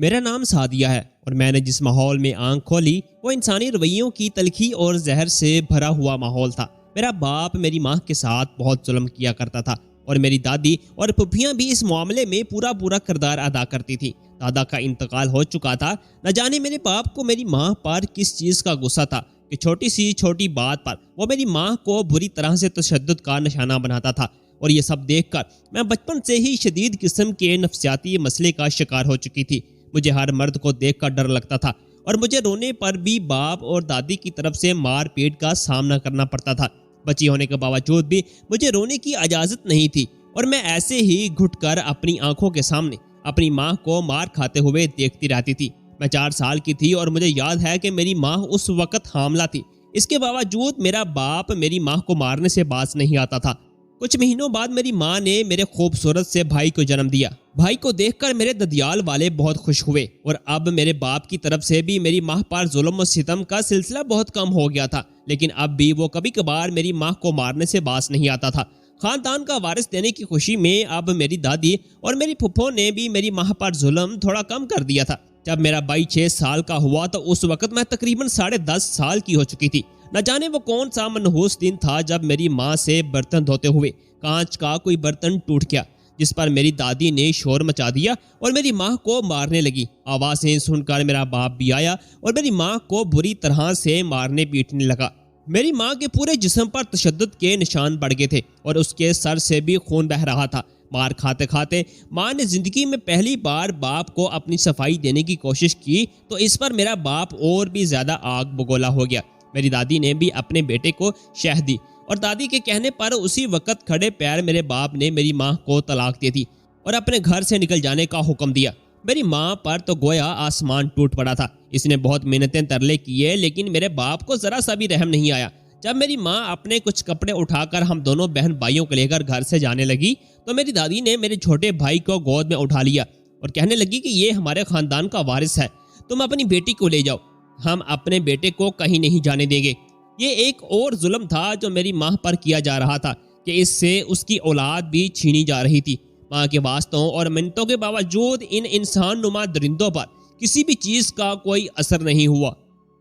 میرا نام سعدیہ ہے اور میں نے جس ماحول میں آنکھ کھولی وہ انسانی رویوں کی تلخی اور زہر سے بھرا ہوا ماحول تھا۔ میرا باپ میری ماں کے ساتھ بہت ظلم کیا کرتا تھا اور میری دادی اور پھپھیاں بھی اس معاملے میں پورا کردار ادا کرتی تھی۔ دادا کا انتقال ہو چکا تھا، نہ جانے میرے باپ کو میری ماں پر کس چیز کا غصہ تھا کہ چھوٹی بات پر وہ میری ماں کو بری طرح سے تشدد کا نشانہ بناتا تھا۔ اور یہ سب دیکھ کر میں بچپن سے ہی شدید قسم کے نفسیاتی مسئلے کا شکار ہو چکی تھی۔ مجھے ہر مرد کو دیکھ کر ڈر لگتا تھا اور مجھے رونے پر بھی باپ اور دادی کی طرف سے مار پیٹ کا سامنا کرنا پڑتا تھا۔ بچی ہونے کے باوجود بھی مجھے رونے کی اجازت نہیں تھی اور میں ایسے ہی گھٹ کر اپنی آنکھوں کے سامنے اپنی ماں کو مار کھاتے ہوئے دیکھتی رہتی تھی۔ میں 4 سال کی تھی اور مجھے یاد ہے کہ میری ماں اس وقت حاملہ تھی۔ اس کے باوجود میرا باپ میری ماں کو مارنے سے باز نہیں آتا تھا۔ کچھ مہینوں بعد میری ماں نے میرے خوبصورت سے بھائی کو جنم دیا۔ بھائی کو دیکھ کر میرے ددیال والے بہت خوش ہوئے اور اب میرے باپ کی طرف سے بھی میری ماں پر ظلم و ستم کا سلسلہ بہت کم ہو گیا تھا، لیکن اب بھی وہ کبھی کبھار میری ماں کو مارنے سے باز نہیں آتا تھا۔ خاندان کا وارث دینے کی خوشی میں اب میری دادی اور میری پھپھو نے بھی میری ماں پر ظلم تھوڑا کم کر دیا تھا۔ جب میرا بھائی 6 سال کا ہوا تو اس وقت میں تقریباً 10.5 سال کی ہو چکی تھی۔ نہ جانے وہ کون سا منحوس دن تھا جب میری ماں سے برتن دھوتے ہوئے کانچ کا کوئی برتن ٹوٹ گیا، جس پر میری دادی نے شور مچا دیا اور میری ماں کو مارنے لگی۔ آوازیں سن کر میرا باپ بھی آیا اور میری ماں کو بری طرح سے مارنے پیٹنے لگا۔ میری ماں کے پورے جسم پر تشدد کے نشان پڑ گئے تھے اور اس کے سر سے بھی خون بہہ رہا تھا۔ مار کھاتے کھاتے ماں نے زندگی میں پہلی بار باپ کو اپنی صفائی دینے کی کوشش کی تو اس پر میرا باپ اور بھی زیادہ آگ بگولا ہو گیا۔ میری دادی نے بھی اپنے بیٹے کو شہ دی اور دادی کے کہنے پر اسی وقت کھڑے پیر میرے باپ نے میری ماں کو طلاق دے دی اور اپنے گھر سے نکل جانے کا حکم دیا۔ میری ماں پر تو گویا آسمان ٹوٹ پڑا تھا۔ اس نے بہت محنتیں ترلے کیے لیکن میرے باپ کو ذرا سا بھی رحم نہیں آیا۔ جب میری ماں اپنے کچھ کپڑے اٹھا کر ہم دونوں بہن بھائیوں کو لے کر گھر سے جانے لگی تو میری دادی نے میرے چھوٹے بھائی کو گود میں اٹھا لیا اور کہنے لگی کہ یہ ہمارے خاندان کا وارث ہے، تم اپنی بیٹی کو لے جاؤ، ہم اپنے بیٹے کو کہیں نہیں جانے دیں گے۔ یہ ایک اور ظلم تھا جو میری ماں پر کیا جا رہا تھا کہ اس سے اس کی اولاد بھی چھینی جا رہی تھی۔ ماں کے واسطوں اور منتوں کے باوجود ان انسان نما درندوں پر کسی بھی چیز کا کوئی اثر نہیں ہوا۔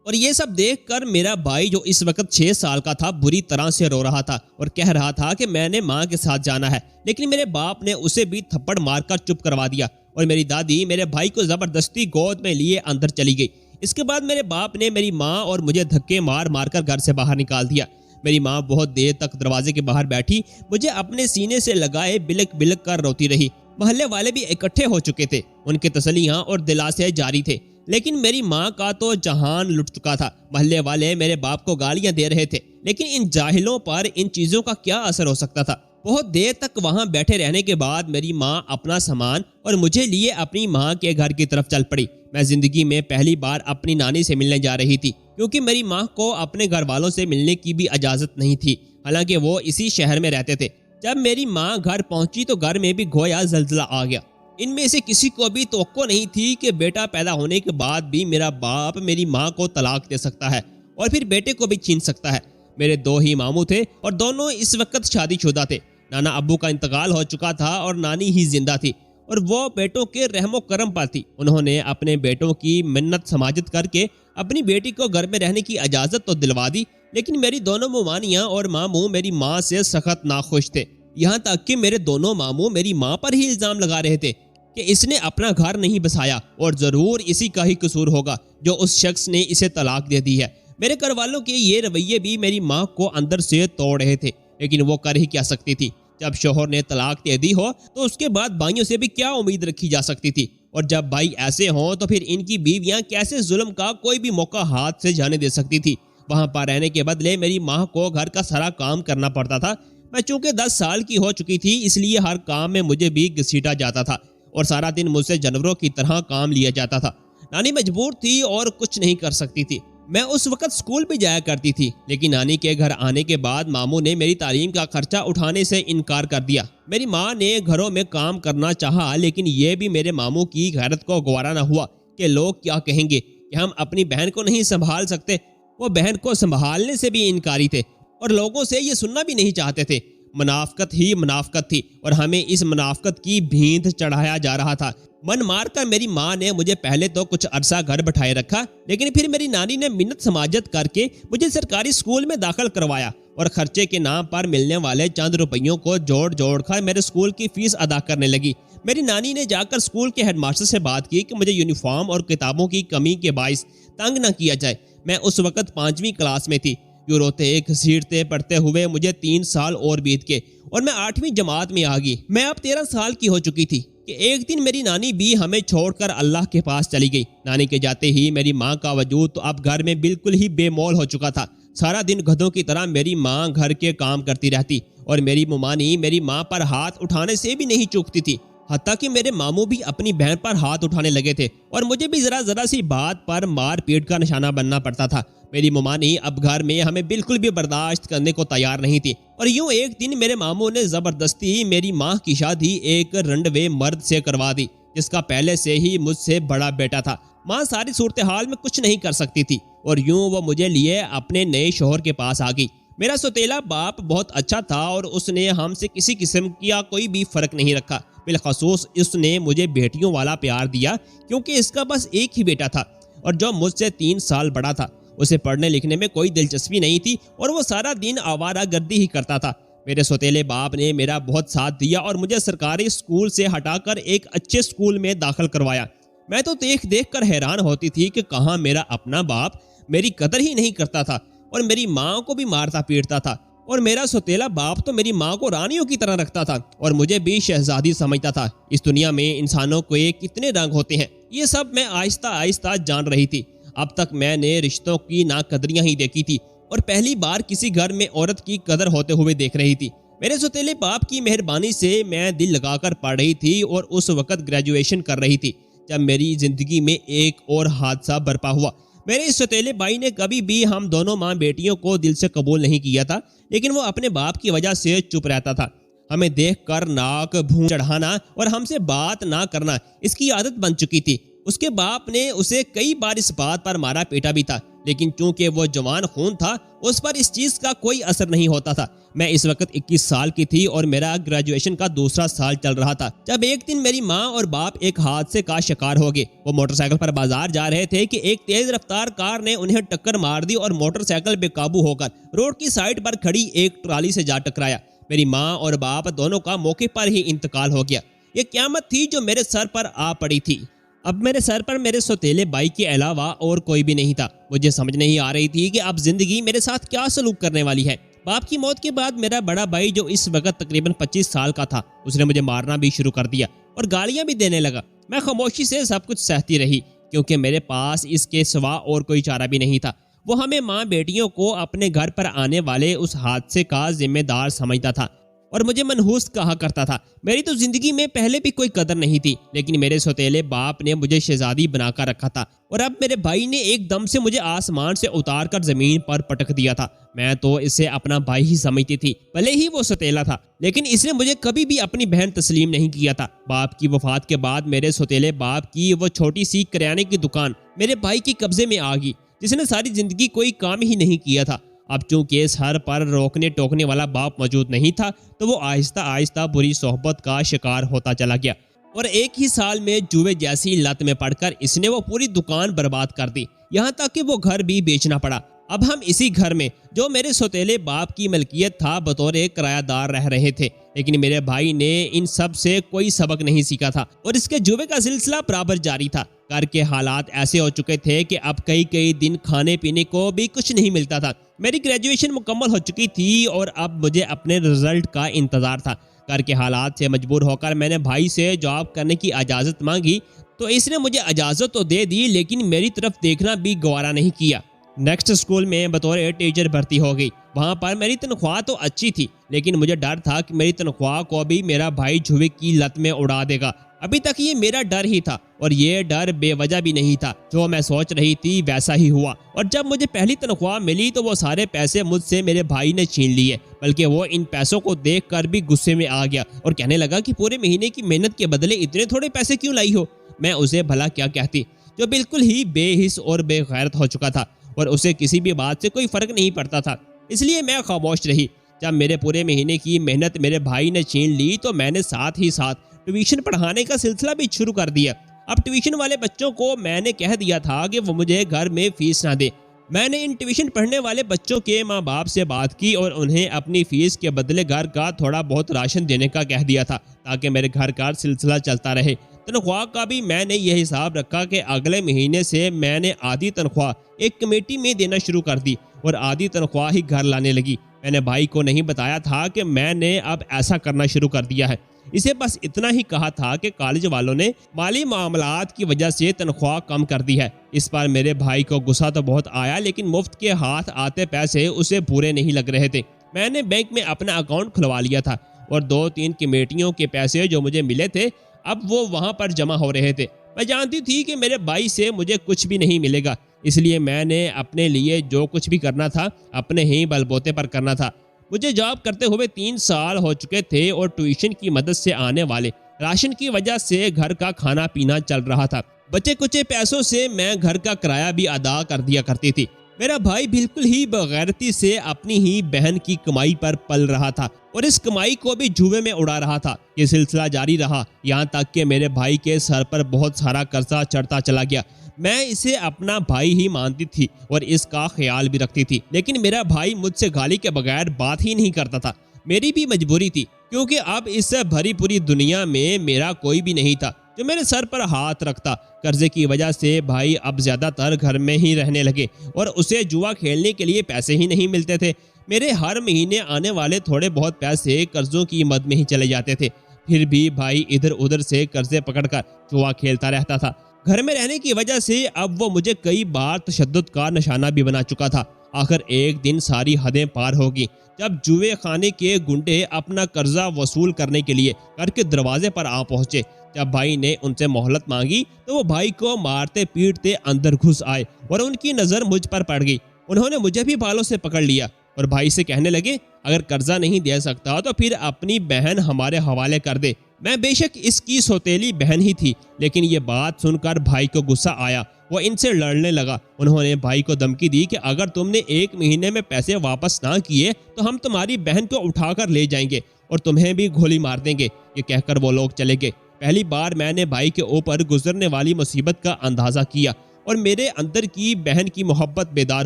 اور یہ سب دیکھ کر میرا بھائی جو اس وقت 6 سال کا تھا بری طرح سے رو رہا تھا اور کہہ رہا تھا کہ میں نے ماں کے ساتھ جانا ہے، لیکن میرے باپ نے اسے بھی تھپڑ مار کر چپ کروا دیا اور میری دادی میرے بھائی کو زبردستی گود میں لیے اندر چلی گئی۔ اس کے بعد میرے باپ نے میری ماں اور مجھے دھکے مار مار کر گھر سے باہر نکال دیا۔ میری ماں بہت دیر تک دروازے کے باہر بیٹھی مجھے اپنے سینے سے لگائے بلک بلک کر روتی رہی۔ محلے والے بھی اکٹھے ہو چکے تھے، ان کے تسلیاں اور دلاسے جاری تھے، لیکن میری ماں کا تو جہان لٹ چکا تھا۔ محلے والے میرے باپ کو گالیاں دے رہے تھے، لیکن ان جاہلوں پر ان چیزوں کا کیا اثر ہو سکتا تھا۔ بہت دیر تک وہاں بیٹھے رہنے کے بعد میری ماں اپنا سامان اور مجھے لیے اپنی ماں کے گھر کی طرف چل پڑی۔ میں زندگی میں پہلی بار اپنی نانی سے ملنے جا رہی تھی، کیونکہ میری ماں کو اپنے گھر والوں سے ملنے کی بھی اجازت نہیں تھی، حالانکہ وہ اسی شہر میں رہتے تھے۔ جب میری ماں گھر پہنچی تو گھر میں بھی گویا زلزلہ آ گیا۔ ان میں سے کسی کو بھی توقع نہیں تھی کہ بیٹا پیدا ہونے کے بعد بھی میرا باپ میری ماں کو طلاق دے سکتا ہے اور پھر بیٹے کو بھی چھین سکتا ہے۔ میرے 2 ہی ماموں تھے اور دونوں اس وقت شادی شدہ تھے۔ نانا ابو کا انتقال ہو چکا تھا اور نانی ہی زندہ تھی اور وہ بیٹوں کے رحم و کرم پر تھی۔ انہوں نے اپنے بیٹوں کی منت سماجت کر کے اپنی بیٹی کو گھر میں رہنے کی اجازت تو دلوا دی، لیکن میری دونوں ممانیاں اور ماموں میری ماں سے سخت ناخوش تھے۔ یہاں تک کہ میرے دونوں ماموں میری ماں پر ہی الزام لگا رہے تھے کہ اس نے اپنا گھر نہیں بسایا اور ضرور اسی کا ہی قصور ہوگا جو اس شخص نے اسے طلاق دے دی ہے۔ میرے گھر والوں کے یہ رویے بھی میری ماں کو اندر سے توڑ رہے تھے، لیکن وہ کر ہی کیا سکتی تھی۔ جب شوہر نے طلاق دے دی ہو تو اس کے بعد بھائیوں سے بھی کیا امید رکھی جا سکتی تھی، اور جب بھائی ایسے ہوں تو پھر ان کی بیویاں کیسے ظلم کا کوئی بھی موقع ہاتھ سے جانے دے سکتی تھی۔ وہاں پر رہنے کے بدلے میری ماں کو گھر کا سارا کام کرنا پڑتا تھا۔ میں چونکہ 10 سال کی ہو چکی تھی اس لیے ہر کام میں مجھے بھی گھسیٹا جاتا تھا اور سارا دن مجھ سے جانوروں کی طرح کام لیا جاتا تھا۔ نانی مجبور تھی اور کچھ نہیں کر سکتی تھی۔ میں اس وقت اسکول بھی جایا کرتی تھی، لیکن نانی کے گھر آنے کے بعد ماموں نے میری تعلیم کا خرچہ اٹھانے سے انکار کر دیا۔ میری ماں نے گھروں میں کام کرنا چاہا، لیکن یہ بھی میرے ماموں کی غیرت کو گوارا نہ ہوا کہ لوگ کیا کہیں گے کہ ہم اپنی بہن کو نہیں سنبھال سکتے۔ وہ بہن کو سنبھالنے سے بھی انکاری تھے اور لوگوں سے یہ سننا بھی نہیں چاہتے تھے۔ منافقت ہی منافقت تھی اور ہمیں اس منافقت کی بھینت چڑھایا جا رہا تھا۔ من مار کر میری ماں نے مجھے پہلے تو کچھ عرصہ گھر بٹھائے رکھا، لیکن پھر میری نانی نے منت سماجت کر کے مجھے سرکاری اسکول میں داخل کروایا اور خرچے کے نام پر ملنے والے چند روپیوں کو جوڑ جوڑ کر میرے اسکول کی فیس ادا کرنے لگی۔ میری نانی نے جا کر اسکول کے ہیڈ ماسٹر سے بات کی کہ مجھے یونیفارم اور کتابوں کی کمی کے باعث تنگ نہ کیا جائے۔ میں اس وقت 5ویں کلاس میں تھی۔ یوں روتے گھسیٹتے پڑھتے ہوئے مجھے 3 سال اور بیت کے اور میں 8ویں جماعت میں آ گئی۔ میں اب 13 سال کی ہو چکی تھی کہ ایک دن میری نانی بھی ہمیں چھوڑ کر اللہ کے پاس چلی گئی۔ نانی کے جاتے ہی میری ماں کا وجود تو اب گھر میں بالکل ہی بے مول ہو چکا تھا۔ سارا دن گدھوں کی طرح میری ماں گھر کے کام کرتی رہتی اور میری ممانی میری ماں پر ہاتھ اٹھانے سے بھی نہیں چوکتی تھی، حتیٰ کہ میرے ماموں بھی اپنی بہن پر ہاتھ اٹھانے لگے تھے اور مجھے بھی ذرا سی بات پر مار پیٹ کا نشانہ بننا پڑتا تھا۔ میری ممانی اب گھر میں ہمیں بالکل بھی برداشت کرنے کو تیار نہیں تھی اور یوں ایک دن میرے ماموں نے زبردستی میری ماں کی شادی ایک رنڈوے مرد سے کروا دی، جس کا پہلے سے ہی مجھ سے بڑا بیٹا تھا۔ ماں ساری صورتحال میں کچھ نہیں کر سکتی تھی اور یوں وہ مجھے لیے اپنے نئے شوہر کے پاس آ گئی۔ میرا سوتیلا باپ بہت اچھا تھا اور اس نے ہم سے کسی قسم کا کوئی بھی فرق نہیں رکھا۔ بالخصوص اس نے مجھے بیٹیوں والا پیار دیا، کیونکہ اس کا بس ایک ہی بیٹا تھا اور جو مجھ سے 3 سال بڑا تھا۔ اسے پڑھنے لکھنے میں کوئی دلچسپی نہیں تھی اور وہ سارا دن آوارہ گردی ہی کرتا تھا۔ میرے سوتیلے باپ نے میرا بہت ساتھ دیا اور مجھے سرکاری اسکول سے ہٹا کر ایک اچھے اسکول میں داخل کروایا۔ میں تو دیکھ کر حیران ہوتی تھی کہ کہاں میرا اپنا باپ میری قدر ہی نہیں کرتا تھا اور میری ماں کو بھی مارتا پیٹتا تھا، اور میرا سوتیلا باپ تو میری ماں کو رانیوں کی طرح رکھتا تھا اور مجھے بھی شہزادی سمجھتا تھا۔ اس دنیا میں انسانوں کو کتنے رنگ ہوتے ہیں، یہ سب میں آہستہ آہستہ جان رہی تھی۔ اب تک میں نے رشتوں کی ناقدریاں ہی دیکھی تھی اور پہلی بار کسی گھر میں عورت کی قدر ہوتے ہوئے دیکھ رہی تھی۔ میرے سوتیلے باپ کی مہربانی سے میں دل لگا کر پڑھ رہی تھی اور اس وقت گریجویشن کر رہی تھی جب میری زندگی میں ایک اور حادثہ برپا ہوا۔ میرے اس سوتیلے بھائی نے کبھی بھی ہم دونوں ماں بیٹیوں کو دل سے قبول نہیں کیا تھا، لیکن وہ اپنے باپ کی وجہ سے چپ رہتا تھا۔ ہمیں دیکھ کر ناک بھون چڑھانا اور ہم سے بات نہ کرنا اس کی عادت بن چکی تھی۔ اس کے باپ نے اسے کئی بار اس بات پر مارا پیٹا بھی تھا، لیکن چونکہ وہ جوان خون تھا اس پر اس چیز کا کوئی اثر نہیں ہوتا تھا۔ میں اس وقت 21 سال کی تھی اور میرا گریجویشن کا دوسرا سال چل رہا تھا جب ایک دن میری ماں اور باپ ایک حادثے کا شکار ہو گئے۔ وہ موٹر سائیکل پر بازار جا رہے تھے کہ ایک تیز رفتار کار نے انہیں ٹکر مار دی اور موٹر سائیکل بے قابو ہو کر روڈ کی سائڈ پر کھڑی ایک ٹرالی سے جا ٹکرایا۔ میری ماں اور باپ دونوں کا موقع پر ہی انتقال ہو گیا۔ یہ قیامت تھی جو میرے سر پر آ پڑی تھی۔ اب میرے سر پر میرے سوتیلے بھائی کے علاوہ اور کوئی بھی نہیں تھا۔ مجھے سمجھ نہیں آ رہی تھی کہ اب زندگی میرے ساتھ کیا سلوک کرنے والی ہے۔ باپ کی موت کے بعد میرا بڑا بھائی جو اس وقت تقریباً 25 سال کا تھا، اس نے مجھے مارنا بھی شروع کر دیا اور گالیاں بھی دینے لگا۔ میں خاموشی سے سب کچھ سہتی رہی کیونکہ میرے پاس اس کے سوا اور کوئی چارہ بھی نہیں تھا۔ وہ ہمیں ماں بیٹیوں کو اپنے گھر پر آنے والے اس حادثے کا ذمہ دار سمجھتا تھا اور مجھے منحوس کہا کرتا تھا۔ میری تو زندگی میں پہلے بھی کوئی قدر نہیں تھی، لیکن میرے سوتیلے باپ نے مجھے شہزادی بنا کر رکھا تھا اور اب میرے بھائی نے ایک دم سے مجھے آسمان سے اتار کر زمین پر پٹک دیا تھا۔ میں تو اسے اپنا بھائی ہی سمجھتی تھی، بھلے ہی وہ سوتیلا تھا، لیکن اس نے مجھے کبھی بھی اپنی بہن تسلیم نہیں کیا تھا۔ باپ کی وفات کے بعد میرے سوتیلے باپ کی وہ چھوٹی سی کریانے کی دکان میرے بھائی کے قبضے میں آ گئی، جس نے ساری زندگی کوئی کام ہی نہیں کیا تھا۔ اب چونکہ سر پر روکنے ٹوکنے والا باپ موجود نہیں تھا تو وہ آہستہ آہستہ بری صحبت کا شکار ہوتا چلا گیا اور ایک ہی سال میں جوئے جیسی لت میں پڑ کر اس نے وہ پوری دکان برباد کر دی، یہاں تک کہ وہ گھر بھی بیچنا پڑا۔ اب ہم اسی گھر میں جو میرے سوتیلے باپ کی ملکیت تھا بطور کرایہ دار رہ رہے تھے، لیکن میرے بھائی نے ان سب سے کوئی سبق نہیں سیکھا تھا اور اس کے جوئے کا سلسلہ برابر جاری تھا۔ گھر کے حالات ایسے ہو چکے تھے کہ اب کئی دن کھانے پینے کو بھی کچھ نہیں ملتا تھا۔ میری گریجویشن مکمل ہو چکی تھی اور اب مجھے اپنے رزلٹ کا انتظار تھا۔ گھر کے حالات سے مجبور ہو کر میں نے بھائی سے جاب کرنے کی اجازت مانگی تو اس نے مجھے اجازت تو دے دی، لیکن میری طرف دیکھنا بھی گوارا نہیں کیا۔ نیکسٹ اسکول میں بطور ٹیچر بھرتی ہو گئی۔ وہاں پر میری تنخواہ تو اچھی تھی، لیکن مجھے ڈر تھا کہ میری تنخواہ کو بھی میرا بھائی جوئے کی لت میں اڑا دے گا۔ ابھی تک یہ میرا ڈر ہی تھا اور یہ ڈر بے وجہ بھی نہیں تھا۔ جو میں سوچ رہی تھی ویسا ہی ہوا اور جب مجھے پہلی تنخواہ ملی تو وہ سارے پیسے مجھ سے میرے بھائی نے چھین لیے، بلکہ وہ ان پیسوں کو دیکھ کر بھی غصے میں آ گیا اور کہنے لگا کہ پورے مہینے کی محنت کے بدلے اتنے تھوڑے پیسے کیوں لائی ہو۔ میں اسے بھلا کیا کہتی جو بالکل ہی بے حس اور بے غیرت ہو چکا تھا اور اسے کسی بھی بات سے کوئی فرق نہیں پڑتا تھا، اس لیے میں خاموش رہی۔ جب میرے پورے مہینے کی محنت میرے بھائی نے چھین لی تو میں نے ساتھ ہی ساتھ ٹیوشن پڑھانے کا سلسلہ بھی شروع کر دیا۔ اب ٹیوشن والے بچوں کو میں نے کہہ دیا تھا کہ وہ مجھے گھر میں فیس نہ دے۔ میں نے ان ٹیوشن پڑھنے والے بچوں کے ماں باپ سے بات کی اور انہیں اپنی فیس کے بدلے گھر کا تھوڑا بہت راشن دینے کا کہہ دیا تھا تاکہ میرے گھر کا سلسلہ چلتا رہے۔ تنخواہ کا بھی میں نے یہ حساب رکھا کہ اگلے مہینے سے میں نے آدھی تنخواہ ایک کمیٹی میں دینا شروع کر دی اور آدھی تنخواہ ہی گھر لانے لگی۔ میں نے بھائی کو نہیں بتایا تھا کہ میں نے اب ایسا کرنا شروع کر دیا ہے۔ اسے بس اتنا ہی کہا تھا کہ کالج والوں نے مالی معاملات کی وجہ سے تنخواہ کم کر دی ہے۔ اس پر میرے بھائی کو غصہ تو بہت آیا، لیکن مفت کے ہاتھ آتے پیسے اسے پورے نہیں لگ رہے تھے۔ میں نے بینک میں اپنا اکاؤنٹ کھلوا لیا تھا اور 2-3 کمیٹیوں کے پیسے جو مجھے ملے تھے اب وہ وہاں پر جمع ہو رہے تھے۔ میں جانتی تھی کہ میرے بھائی سے مجھے کچھ بھی نہیں ملے گا، اس لیے میں نے اپنے لیے جو کچھ بھی کرنا تھا اپنے ہی بل بوتے پر کرنا تھا۔ مجھے جاب کرتے ہوئے 3 سال ہو چکے تھے اور ٹیوشن کی مدد سے آنے والے راشن کی وجہ سے گھر کا کھانا پینا چل رہا تھا۔ بچے کچے پیسوں سے میں گھر کا کرایہ بھی ادا کر دیا کرتی تھی۔ میرا بھائی بالکل ہی بغیرتی سے اپنی ہی بہن کی کمائی پر پل رہا تھا اور اس کمائی کو بھی جوئے میں اڑا رہا تھا۔ یہ سلسلہ جاری رہا یہاں تک کہ میرے بھائی کے سر پر بہت سارا قرضہ چڑھتا چلا گیا۔ میں اسے اپنا بھائی ہی مانتی تھی اور اس کا خیال بھی رکھتی تھی، لیکن میرا بھائی مجھ سے گالی کے بغیر بات ہی نہیں کرتا تھا۔ میری بھی مجبوری تھی کیونکہ اب اس سے بھری پوری دنیا میں میرا کوئی بھی نہیں تھا جو میرے سر پر ہاتھ رکھتا۔ قرضے کی وجہ سے بھائی اب زیادہ تر گھر میں ہی رہنے لگے اور اسے جوا کھیلنے کے لیے پیسے ہی نہیں ملتے تھے۔ میرے ہر مہینے آنے والے تھوڑے بہت پیسے قرضوں کی مد میں ہی چلے جاتے تھے، پھر بھی بھائی ادھر ادھر سے قرضے پکڑ کر جوا کھیلتا رہتا تھا۔ گھر میں رہنے کی وجہ سے اب وہ مجھے کئی بار تشدد کا نشانہ بھی بنا چکا تھا۔ آخر ایک دن ساری حدیں پار ہوگی جب جوئے خانے کے گنڈے اپنا قرضہ وصول کرنے کے لیے گھر کے دروازے پر آ پہنچے۔ جب بھائی نے ان سے مہلت مانگی تو وہ بھائی کو مارتے پیٹتے اندر گھس آئے اور ان کی نظر مجھ پر پڑ گئی۔ انہوں نے مجھے بھی بالوں سے پکڑ لیا اور بھائی سے کہنے لگے، اگر قرضہ نہیں دے سکتا تو پھر اپنی بہن ہمارے حوالے کر دے۔ میں بے شک اس کی سوتیلی بہن ہی تھی، لیکن یہ بات سن کر بھائی کو غصہ آیا، وہ ان سے لڑنے لگا۔ انہوں نے بھائی کو دھمکی دی کہ اگر تم نے 1 مہینے میں پیسے واپس نہ کیے تو ہم تمہاری بہن کو اٹھا کر لے جائیں گے اور تمہیں بھی گولی مار دیں گے۔ یہ کہہ کر وہ لوگ چلے گئے۔ پہلی بار میں نے بھائی کے اوپر گزرنے والی مصیبت کا اندازہ کیا اور میرے اندر کی بہن کی محبت بیدار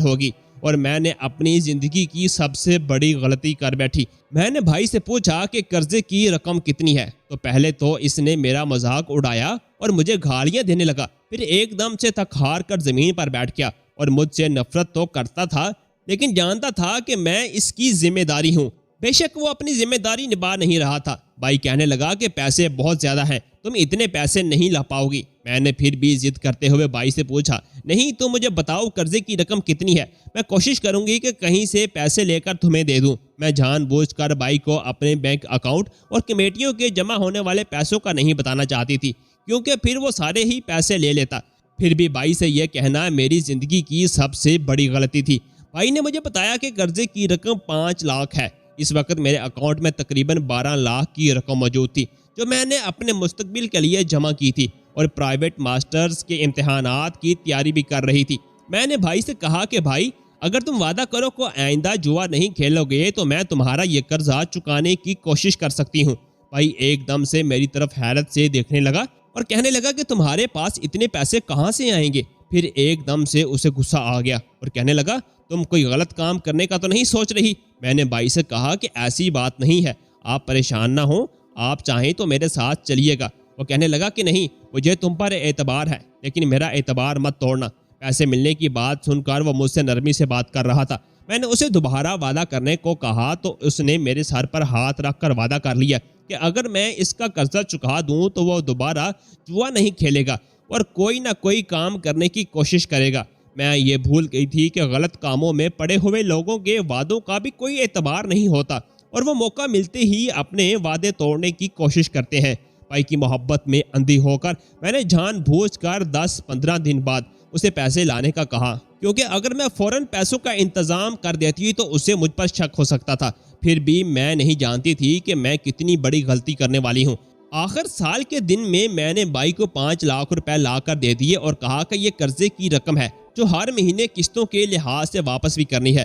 ہوگی اور میں نے اپنی زندگی کی سب سے بڑی غلطی کر بیٹھی۔ میں نے بھائی سے پوچھا کہ قرضے کی رقم کتنی ہے تو پہلے تو اس نے میرا مذاق اڑایا اور مجھے گالیاں دینے لگا، پھر ایک دم سے تھک ہار کر زمین پر بیٹھ گیا اور مجھ سے نفرت تو کرتا تھا لیکن جانتا تھا کہ میں اس کی ذمہ داری ہوں۔ بے شک وہ اپنی ذمہ داری نبھا نہیں رہا تھا۔ بھائی کہنے لگا کہ پیسے بہت زیادہ ہیں، تم اتنے پیسے نہیں لا پاؤ گی۔ میں نے پھر بھی ضد کرتے ہوئے بھائی سے پوچھا، نہیں تو مجھے بتاؤ قرضے کی رقم کتنی ہے، میں کوشش کروں گی کہ کہیں سے پیسے لے کر تمہیں دے دوں۔ میں جان بوجھ کر بھائی کو اپنے بینک اکاؤنٹ اور کمیٹیوں کے جمع ہونے والے پیسوں کا نہیں بتانا چاہتی تھی کیونکہ پھر وہ سارے ہی پیسے لے لیتا۔ پھر بھی بھائی سے یہ کہنا میری زندگی کی سب سے بڑی غلطی تھی۔ بھائی نے مجھے بتایا کہ قرضے کی رقم 5 لاکھ ہے۔ اس وقت میرے اکاؤنٹ میں تقریباً 12 لاکھ کی رقم موجود تھی جو میں نے اپنے مستقبل کے لیے جمع کی تھی اور پرائیویٹ ماسٹرز کے امتحانات کی تیاری بھی کر رہی تھی۔ میں نے بھائی سے کہا کہ بھائی اگر تم وعدہ کرو کہ آئندہ جوا نہیں کھیلو گے تو میں تمہارا یہ قرضہ چکانے کی کوشش کر سکتی ہوں۔ بھائی ایک دم سے میری طرف حیرت سے دیکھنے لگا اور کہنے لگا کہ تمہارے پاس اتنے پیسے کہاں سے آئیں گے؟ پھر ایک دم سے اسے غصہ آ گیا اور کہنے لگا، تم کوئی غلط کام کرنے کا تو نہیں سوچ رہی؟ میں نے بھائی سے کہا کہ ایسی بات نہیں ہے، آپ پریشان نہ ہوں، آپ چاہیں تو میرے ساتھ چلیے گا۔ وہ کہنے لگا کہ نہیں، مجھے تم پر اعتبار ہے لیکن میرا اعتبار مت توڑنا۔ پیسے ملنے کی بات سن کر وہ مجھ سے نرمی سے بات کر رہا تھا۔ میں نے اسے دوبارہ وعدہ کرنے کو کہا تو اس نے میرے سر پر ہاتھ رکھ کر وعدہ کر لیا کہ اگر میں اس کا قرضہ چکا دوں تو وہ دوبارہ جوا نہیں کھیلے گا اور کوئی نہ کوئی کام کرنے کی کوشش کرے گا۔ میں یہ بھول گئی تھی کہ غلط کاموں میں پڑے ہوئے لوگوں کے وعدوں کا بھی کوئی اعتبار نہیں ہوتا اور وہ موقع ملتے ہی اپنے وعدے توڑنے کی کوشش کرتے ہیں۔ بھائی کی محبت میں اندھی ہو کر میں نے جان بوجھ کر 10-15 دن بعد اسے پیسے لانے کا کہا کیونکہ اگر میں فوراً پیسوں کا انتظام کر دیتی تو اسے مجھ پر شک ہو سکتا تھا۔ پھر بھی میں نہیں جانتی تھی کہ میں کتنی بڑی غلطی کرنے والی ہوں۔ آخر سال کے دن میں نے بھائی کو 5 لاکھ روپے لا کر دے دیے اور کہا کہ یہ قرضے کی رقم ہے جو ہر مہینے قسطوں کے لحاظ سے واپس بھی کرنی ہے۔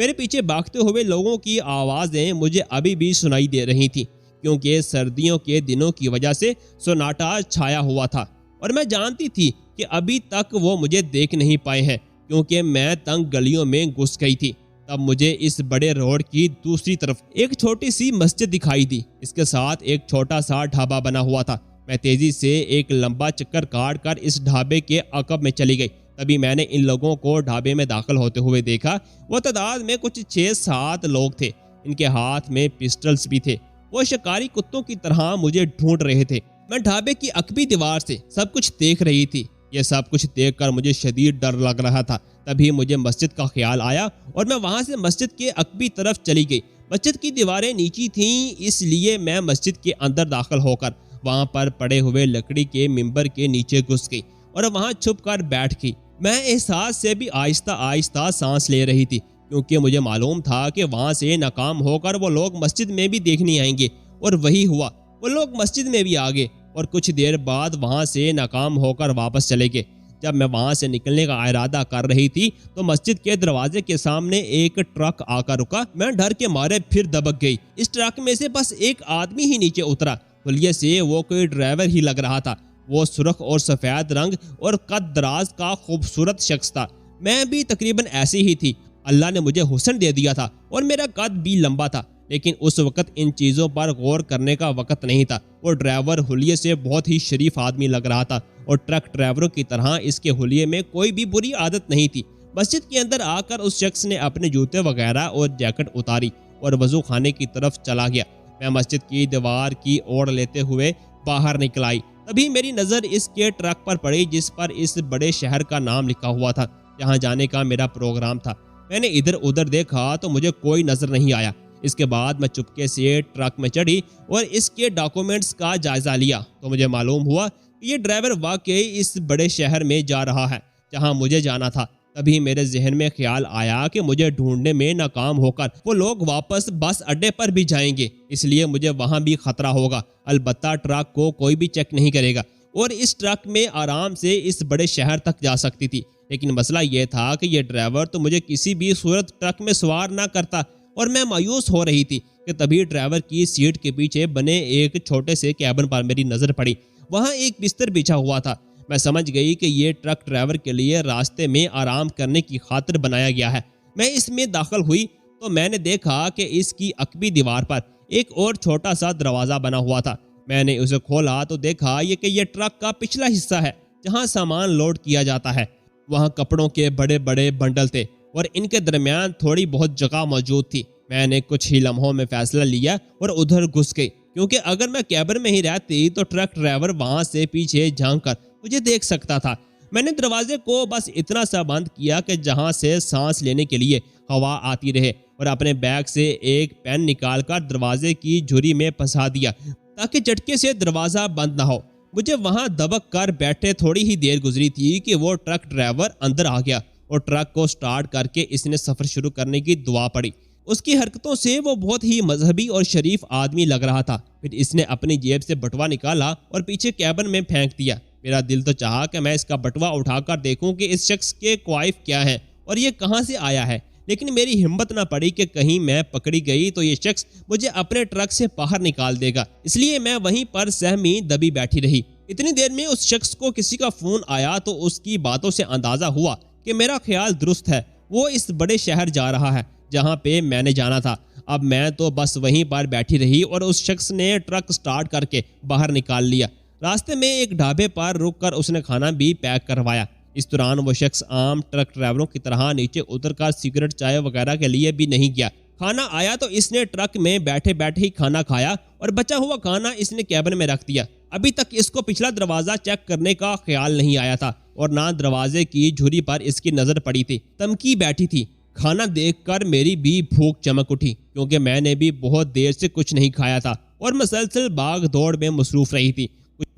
میرے پیچھے بھاگتے ہوئے لوگوں کی آوازیں مجھے ابھی بھی سنائی دے رہی تھیں، کیونکہ سردیوں کے دنوں کی وجہ سے سناٹا چھایا ہوا تھا، اور میں جانتی تھی کہ ابھی تک وہ مجھے دیکھ نہیں پائے ہیں، کیونکہ میں تنگ گلیوں میں گھس گئی تھی۔ تب مجھے اس بڑے روڈ کی دوسری طرف ایک چھوٹی سی مسجد دکھائی دی، اس کے ساتھ ایک چھوٹا سا ڈھابا بنا ہوا تھا۔ میں تیزی سے ایک لمبا چکر کاٹ کر اس ڈھابے کے عقب میں چلی گئی۔ تبھی میں نے ان لوگوں کو ڈھابے میں داخل ہوتے ہوئے دیکھا۔ وہ تعداد میں کچھ 6-7 لوگ تھے، ان کے ہاتھ میں پسٹلز بھی تھے۔ وہ شکاری کتوں کی طرح مجھے ڈھونڈ رہے تھے۔ میں ڈھابے کی عقبی دیوار سے سب کچھ دیکھ رہی تھی۔ یہ سب کچھ دیکھ کر مجھے شدید ڈر لگ رہا تھا۔ تبھی مجھے مسجد کا خیال آیا اور میں وہاں سے مسجد کے عقبی طرف چلی گئی۔ مسجد کی دیواریں نیچی تھیں، اس لیے میں مسجد کے اندر داخل ہو کر وہاں پر پڑے ہوئے لکڑی کے ممبر کے نیچے گھس گئی اور وہاں چھپ کر بیٹھ گئی۔ میں احساس سے بھی آہستہ آہستہ سانس لے رہی تھی، کیونکہ مجھے معلوم تھا کہ وہاں سے ناکام ہو کر وہ لوگ مسجد میں بھی دیکھنے آئیں گے، اور وہی ہوا۔ وہ لوگ مسجد میں بھی آ گئے اور کچھ دیر بعد وہاں سے ناکام ہو کر واپس چلے گئے۔ جب میں وہاں سے نکلنے کا ارادہ کر رہی تھی تو مسجد کے دروازے کے سامنے ایک ٹرک آ کر رکا۔ میں ڈر کے مارے پھر دبک گئی۔ اس ٹرک میں سے بس ایک آدمی ہی نیچے اترا۔ حلیے سے وہ کوئی ڈرائیور ہی لگ رہا تھا۔ وہ سرخ اور سفید رنگ اور قد دراز کا خوبصورت شخص تھا۔ میں بھی تقریباً ایسی ہی تھی۔ اللہ نے مجھے حسن دے دیا تھا اور میرا قد بھی لمبا تھا، لیکن اس وقت ان چیزوں پر غور کرنے کا وقت نہیں تھا۔ وہ ڈرائیور حلیے سے بہت ہی شریف آدمی لگ رہا تھا، اور ٹرک ڈرائیوروں کی طرح اس کے حلیے میں کوئی بھی بری عادت نہیں تھی۔ مسجد کے اندر آ کر اس شخص نے اپنے جوتے وغیرہ اور جیکٹ اتاری اور وضو خانے کی طرف چلا گیا۔ میں مسجد کی دیوار کی اوڑ لیتے ہوئے باہر نکل آئی۔ تبھی میری نظر اس کے ٹرک پر پڑی جس پر اس بڑے شہر کا نام لکھا ہوا تھا، جہاں جانے کا میرا پروگرام تھا۔ میں نے ادھر ادھر دیکھا تو مجھے کوئی نظر نہیں آیا۔ اس کے بعد میں چپکے سے ٹرک میں چڑھی اور اس کے ڈاکومنٹس کا جائزہ لیا تو مجھے معلوم ہوا کہ یہ ڈرائیور واقعی اس بڑے شہر میں جا رہا ہے جہاں مجھے جانا تھا۔ تبھی میرے ذہن میں خیال آیا کہ مجھے ڈھونڈنے میں ناکام ہو کر وہ لوگ واپس بس اڈے پر بھی جائیں گے، اس لیے مجھے وہاں بھی خطرہ ہوگا۔ البتہ ٹرک کو کوئی بھی چیک نہیں کرے گا اور اس ٹرک میں آرام سے اس بڑے شہر تک جا سکتی تھی۔ لیکن مسئلہ یہ تھا کہ یہ ڈرائیور تو مجھے کسی بھی صورت ٹرک میں سوار نہ کرتا، اور میں مایوس ہو رہی تھی کہ تبھی ڈرائیور کی سیٹ کے پیچھے بنے ایک چھوٹے سے کیبن پر میری نظر پڑی۔ وہاں ایک بستر بچھا ہوا تھا۔ میں سمجھ گئی کہ یہ ٹرک ڈرائیور کے لیے راستے میں آرام کرنے کی خاطر بنایا گیا ہے۔ میں اس میں داخل ہوئی تو میں نے دیکھا کہ اس کی عقبی دیوار پر ایک اور چھوٹا سا دروازہ بنا ہوا تھا۔ میں نے اسے کھولا تو دیکھا کہ یہ ٹرک کا پچھلا حصہ ہے جہاں سامان لوڈ کیا جاتا ہے۔ وہاں کپڑوں کے بڑے بڑے بنڈل تھے اور ان کے درمیان تھوڑی بہت جگہ موجود تھی۔ میں نے کچھ ہی لمحوں میں فیصلہ لیا اور ادھر گھس گئی، کیونکہ اگر میں کیبن میں ہی رہتی تو ٹرک ڈرائیور وہاں سے پیچھے جھانک کر مجھے دیکھ سکتا تھا۔ میں نے دروازے کو بس اتنا سا بند کیا کہ جہاں سے سانس لینے کے لیے ہوا آتی رہے، اور اپنے بیگ سے ایک پین نکال کر دروازے کی جھری میں پھنسا دیا تاکہ جھٹکے سے دروازہ بند نہ ہو۔ مجھے وہاں دبک کر بیٹھے تھوڑی ہی دیر گزری تھی کہ وہ ٹرک ڈرائیور اندر آ گیا اور ٹرک کو سٹارٹ کر کے اس نے سفر شروع کرنے کی دعا پڑی۔ اس کی حرکتوں سے وہ بہت ہی مذہبی اور شریف آدمی لگ رہا تھا۔ پھر اس نے اپنی جیب سے بٹوا نکالا اور پیچھے کیبن میں پھینک دیا۔ میرا دل تو چاہا کہ میں اس کا بٹوا اٹھا کر دیکھوں کہ اس شخص کے کوائف کیا ہے اور یہ کہاں سے آیا ہے، لیکن میری ہمت نہ پڑی کہ کہیں میں پکڑی گئی تو یہ شخص مجھے اپنے ٹرک سے باہر نکال دے گا، اس لیے میں وہیں پر سہمی دبی بیٹھی رہی۔ اتنی دیر میں اس شخص کو کسی کا فون آیا تو اس کی باتوں سے اندازہ ہوا کہ میرا خیال درست ہے، وہ اس بڑے شہر جا رہا ہے جہاں پہ میں نے جانا تھا۔ اب میں تو بس وہیں پر بیٹھی رہی اور اس شخص نے ٹرک سٹارٹ کر کے باہر نکال لیا۔ راستے میں ایک ڈھابے پر رک کر اس نے کھانا بھی پیک کروایا۔ اس دوران وہ شخص عام ٹرک ڈرائیوروں کی طرح نیچے اتر کر سگریٹ چائے وغیرہ کے لیے بھی نہیں گیا۔ کھانا آیا تو اس نے ٹرک میں بیٹھے بیٹھے ہی کھانا کھایا اور بچا ہوا کھانا اس نے کیبن میں رکھ دیا۔ ابھی تک اس کو پچھلا دروازہ چیک کرنے کا خیال نہیں آیا تھا اور نہ دروازے کی جھری پر اس کی نظر پڑی تھی، تمکی بیٹھی تھی۔ کھانا دیکھ کر میری بھی بھوک چمک اٹھی، کیونکہ میں نے بھی بہت دیر سے کچھ نہیں کھایا تھا اور مسلسل بھاگ دوڑ میں مصروف رہی تھی۔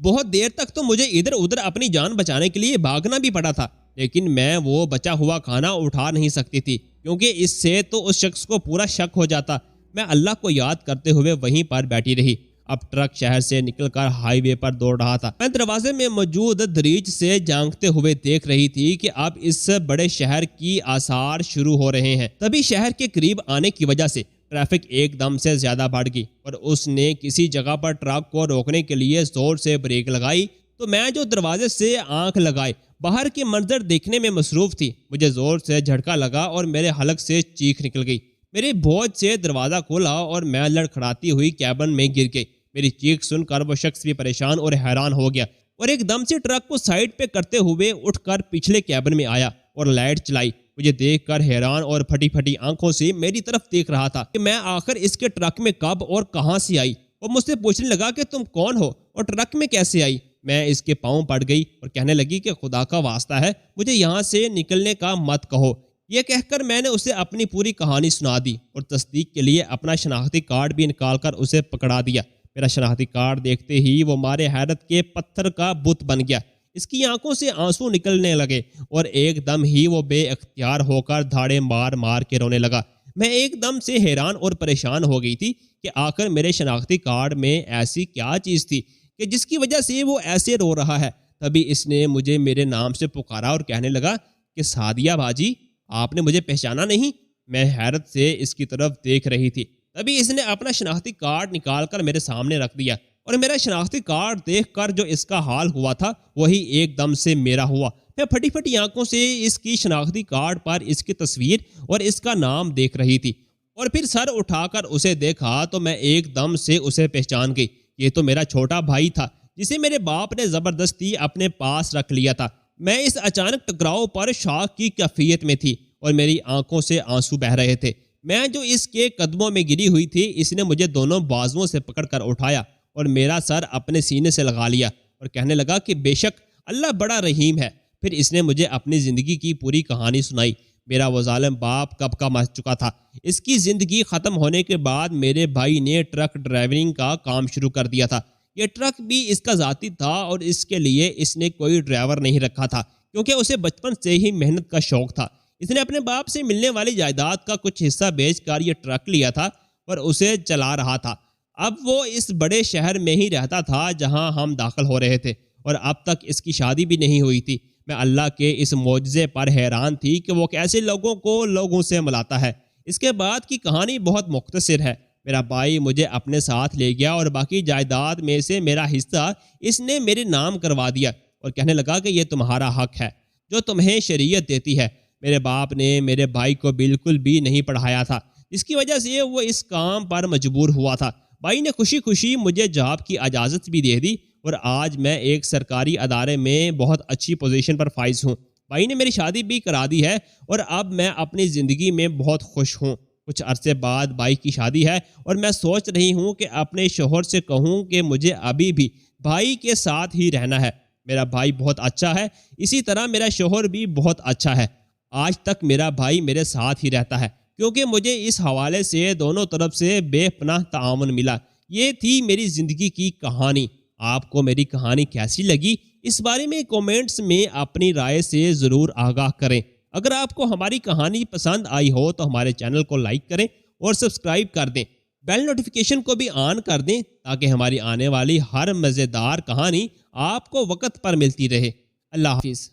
بہت دیر تک تو مجھے ادھر ادھر اپنی جان بچانے کے لیے بھاگنا بھی پڑا تھا، لیکن میں وہ بچا ہوا کھانا اٹھا نہیں سکتی تھی، کیونکہ اس سے تو اس شخص کو پورا شک ہو جاتا۔ میں اللہ کو یاد کرتے ہوئے وہیں پر بیٹھی رہی۔ اب ٹرک شہر سے نکل کر ہائی وے پر دوڑ رہا تھا۔ میں دروازے میں موجود دریچ سے جھانکتے ہوئے دیکھ رہی تھی کہ اب اس بڑے شہر کی آثار شروع ہو رہے ہیں۔ تبھی شہر کے قریب آنے کی وجہ سے ٹریفک ایک دم سے زیادہ بڑھ گئی اور اس نے کسی جگہ پر ٹرک کو روکنے کے لیے زور سے بریک لگائی تو میں جو دروازے سے آنکھ لگائے باہر کے منظر دیکھنے میں مصروف تھی، مجھے زور سے جھٹکا لگا اور میرے حلق سے چیخ نکل گئی۔ میری بوجھ سے دروازہ کھولا اور میں لڑکھڑاتی ہوئی کیبن میں گر گئی۔ میری چیخ سن کر وہ شخص بھی پریشان اور حیران ہو گیا اور ایک دم سے ٹرک کو سائیڈ پہ کرتے ہوئے اٹھ کر پچھلے کیبن میں آیا اور لائٹ چلائی۔ مجھے دیکھ کر حیران اور پھٹی پھٹی آنکھوں سے میری طرف دیکھ رہا تھا کہ میں آخر اس کے ٹرک میں کب اور کہاں سے آئی۔ وہ مجھ سے پوچھنے لگا کہ تم کون ہو اور ٹرک میں کیسے آئی۔ میں اس کے پاؤں پڑ گئی اور کہنے لگی کہ خدا کا واسطہ ہے مجھے یہاں سے نکلنے کا مت کہو۔ یہ کہہ کر میں نے اسے اپنی پوری کہانی سنا دی اور تصدیق کے لیے اپنا شناختی کارڈ بھی نکال کر اسے پکڑا دیا۔ میرا شناختی کارڈ دیکھتے ہی وہ مارے حیرت کے پتھر کا بت بن گیا۔ اس کی آنکھوں سے آنسو نکلنے لگے اور ایک دم ہی وہ بے اختیار ہو کر دھاڑے مار مار کے رونے لگا۔ میں ایک دم سے حیران اور پریشان ہو گئی تھی کہ آخر میرے شناختی کارڈ میں ایسی کیا چیز تھی کہ جس کی وجہ سے وہ ایسے رو رہا ہے۔ تبھی اس نے مجھے میرے نام سے پکارا اور کہنے لگا کہ سعدیہ باجی، آپ نے مجھے پہچانا نہیں؟ میں حیرت سے اس کی طرف دیکھ رہی تھی۔ تبھی اس نے اپنا شناختی کارڈ نکال کر میرے سامنے رکھ دیا اور میرا شناختی کارڈ دیکھ کر جو اس کا حال ہوا تھا وہی ایک دم سے میرا ہوا۔ میں پھٹی پھٹی آنکھوں سے اس کی شناختی کارڈ پر اس کی تصویر اور اس کا نام دیکھ رہی تھی اور پھر سر اٹھا کر اسے دیکھا تو میں ایک دم سے اسے پہچان گئی۔ یہ تو میرا چھوٹا بھائی تھا جسے میرے باپ نے زبردستی اپنے پاس رکھ لیا تھا۔ میں اس اچانک ٹکراؤ پر شاک کی کیفیت میں تھی اور میری آنکھوں سے آنسو بہہ رہے تھے۔ میں جو اس کے قدموں میں گری ہوئی تھی، اس نے مجھے دونوں بازوؤں سے پکڑ کر اٹھایا اور میرا سر اپنے سینے سے لگا لیا اور کہنے لگا کہ بے شک اللہ بڑا رحیم ہے۔ پھر اس نے مجھے اپنی زندگی کی پوری کہانی سنائی۔ میرا وہ ظالم باپ کب کا مر چکا تھا۔ اس کی زندگی ختم ہونے کے بعد میرے بھائی نے ٹرک ڈرائیونگ کا کام شروع کر دیا تھا۔ یہ ٹرک بھی اس کا ذاتی تھا اور اس کے لیے اس نے کوئی ڈرائیور نہیں رکھا تھا کیونکہ اسے بچپن سے ہی محنت کا شوق تھا۔ اس نے اپنے باپ سے ملنے والی جائیداد کا کچھ حصہ بیچ کر یہ ٹرک لیا تھا اور اسے چلا رہا تھا۔ اب وہ اس بڑے شہر میں ہی رہتا تھا جہاں ہم داخل ہو رہے تھے اور اب تک اس کی شادی بھی نہیں ہوئی تھی۔ میں اللہ کے اس معجزے پر حیران تھی کہ وہ کیسے لوگوں کو لوگوں سے ملاتا ہے۔ اس کے بعد کی کہانی بہت مختصر ہے۔ میرا بھائی مجھے اپنے ساتھ لے گیا اور باقی جائیداد میں سے میرا حصہ اس نے میرے نام کروا دیا اور کہنے لگا کہ یہ تمہارا حق ہے جو تمہیں شریعت دیتی ہے۔ میرے باپ نے میرے بھائی کو بالکل بھی نہیں پڑھایا تھا جس کی وجہ سے وہ اس کام پر مجبور ہوا تھا۔ بھائی نے خوشی خوشی مجھے جاب کی اجازت بھی دے دی اور آج میں ایک سرکاری ادارے میں بہت اچھی پوزیشن پر فائز ہوں۔ بھائی نے میری شادی بھی کرا دی ہے اور اب میں اپنی زندگی میں بہت خوش ہوں۔ کچھ عرصے بعد بھائی کی شادی ہے اور میں سوچ رہی ہوں کہ اپنے شوہر سے کہوں کہ مجھے ابھی بھی بھائی کے ساتھ ہی رہنا ہے۔ میرا بھائی بہت اچھا ہے، اسی طرح میرا شوہر بھی بہت اچھا ہے۔ آج تک میرا بھائی میرے ساتھ ہی رہتا ہے کیونکہ مجھے اس حوالے سے دونوں طرف سے بے پناہ تعاون ملا۔ یہ تھی میری زندگی کی کہانی۔ آپ کو میری کہانی کیسی لگی اس بارے میں کومنٹس میں اپنی رائے سے ضرور آگاہ کریں۔ اگر آپ کو ہماری کہانی پسند آئی ہو تو ہمارے چینل کو لائک کریں اور سبسکرائب کر دیں۔ بیل نوٹیفیکیشن کو بھی آن کر دیں تاکہ ہماری آنے والی ہر مزیدار کہانی آپ کو وقت پر ملتی رہے۔ اللہ حافظ۔